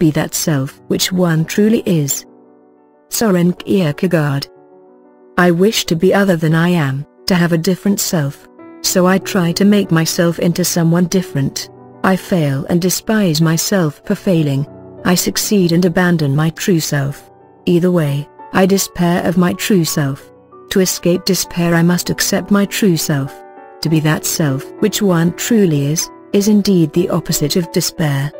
be that self which one truly is. Søren Kierkegaard. I wish to be other than I am, to have a different self. So I try to make myself into someone different. I fail and despise myself for failing. I succeed and abandon my true self. Either way, I despair of my true self. To escape despair I must accept my true self. To be that self which one truly is indeed the opposite of despair.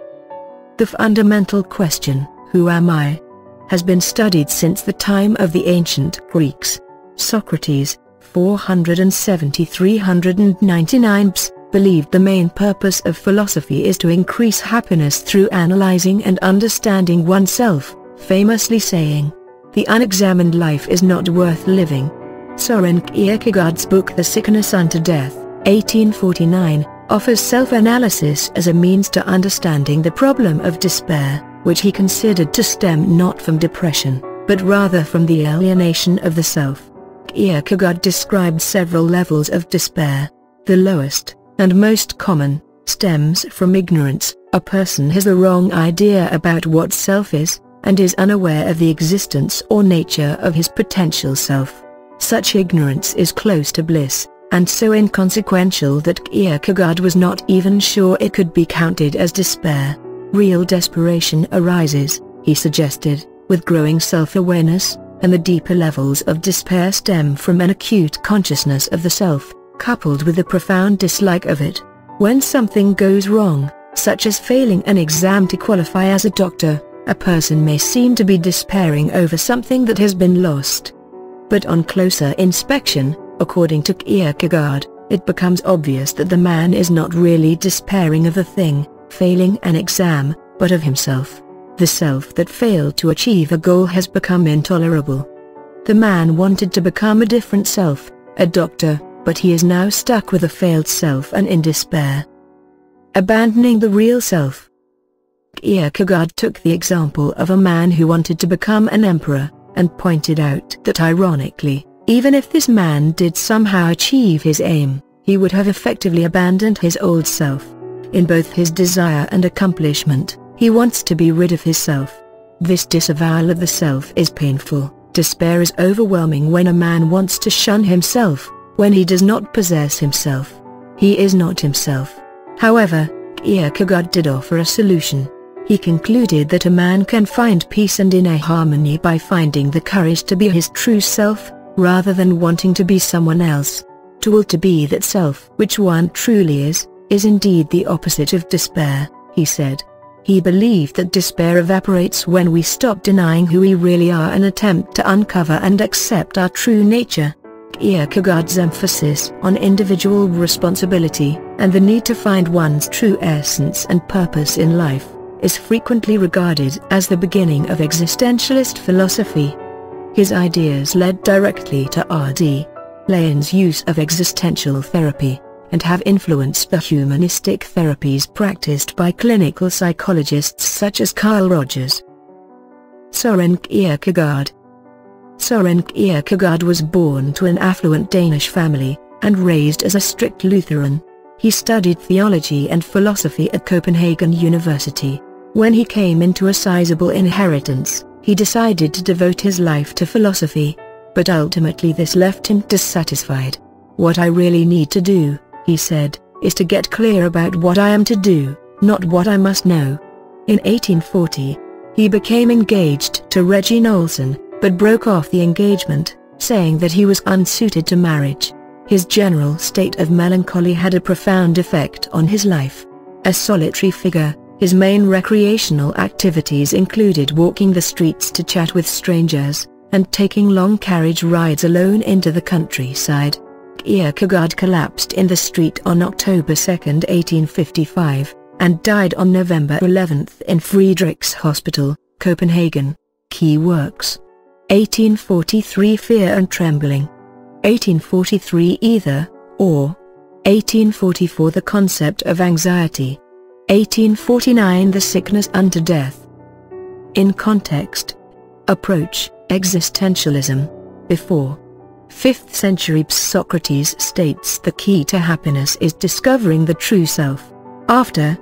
The fundamental question, who am I, has been studied since the time of the ancient Greeks. Socrates, 470–399 BC, believed the main purpose of philosophy is to increase happiness through analyzing and understanding oneself, famously saying, "The unexamined life is not worth living." Søren Kierkegaard's book The Sickness Unto Death, 1849, offers self-analysis as a means to understanding the problem of despair, which he considered to stem not from depression, but rather from the alienation of the self. Kierkegaard described several levels of despair. The lowest, and most common, stems from ignorance. A person has the wrong idea about what self is, and is unaware of the existence or nature of his potential self. Such ignorance is close to bliss, and so inconsequential that Kierkegaard was not even sure it could be counted as despair. Real desperation arises, he suggested, with growing self-awareness, and the deeper levels of despair stem from an acute consciousness of the self, coupled with a profound dislike of it. When something goes wrong, such as failing an exam to qualify as a doctor, a person may seem to be despairing over something that has been lost. But on closer inspection, according to Kierkegaard, it becomes obvious that the man is not really despairing of the thing, failing an exam, but of himself. The self that failed to achieve a goal has become intolerable. The man wanted to become a different self, a doctor, but he is now stuck with a failed self and in despair. Abandoning the real self. Kierkegaard took the example of a man who wanted to become an emperor, and pointed out that ironically, even if this man did somehow achieve his aim, he would have effectively abandoned his old self. In both his desire and accomplishment, he wants to be rid of his self. This disavowal of the self is painful. Despair is overwhelming when a man wants to shun himself, when he does not possess himself. He is not himself. However, Kierkegaard did offer a solution. He concluded that a man can find peace and inner harmony by finding the courage to be his true self, rather than wanting to be someone else. To will to be that self which one truly is indeed the opposite of despair, he said. He believed that despair evaporates when we stop denying who we really are and attempt to uncover and accept our true nature. Kierkegaard's emphasis on individual responsibility, and the need to find one's true essence and purpose in life, is frequently regarded as the beginning of existentialist philosophy. His ideas led directly to R.D. Lahan's use of existential therapy, and have influenced the humanistic therapies practiced by clinical psychologists such as Carl Rogers. Søren Kierkegaard. Søren Kierkegaard was born to an affluent Danish family, and raised as a strict Lutheran. He studied theology and philosophy at Copenhagen University. When he came into a sizable inheritance, he decided to devote his life to philosophy. But ultimately this left him dissatisfied. "What I really need to do," he said, "is to get clear about what I am to do, not what I must know." In 1840, he became engaged to Regine Olsen, but broke off the engagement, saying that he was unsuited to marriage. His general state of melancholy had a profound effect on his life. A solitary figure, his main recreational activities included walking the streets to chat with strangers, and taking long carriage rides alone into the countryside. Kierkegaard collapsed in the street on October 2, 1855, and died on November 11 in Friedrichs Hospital, Copenhagen. Key works: 1843 Fear and Trembling, 1843 Either, or, 1844 The Concept of Anxiety, 1849 The Sickness Unto Death. In context. Approach: Existentialism. Before 5th century Socrates states the key to happiness is discovering the true self. After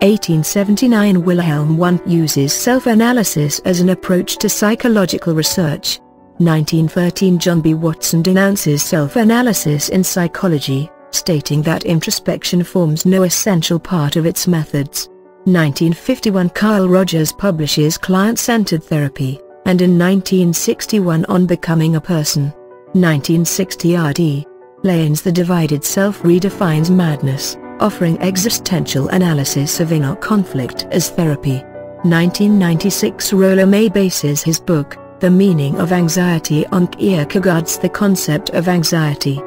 1879 Wilhelm Wundt uses self-analysis as an approach to psychological research. 1913 John B. Watson denounces self-analysis in psychology, stating that introspection forms no essential part of its methods. 1951 Carl Rogers publishes Client-Centered Therapy, and in 1961 On Becoming a Person. 1960 R.D. Lane's The Divided Self redefines madness, offering existential analysis of inner conflict as therapy. 1996 Rollo May bases his book, The Meaning of Anxiety on Kierkegaard's The Concept of Anxiety.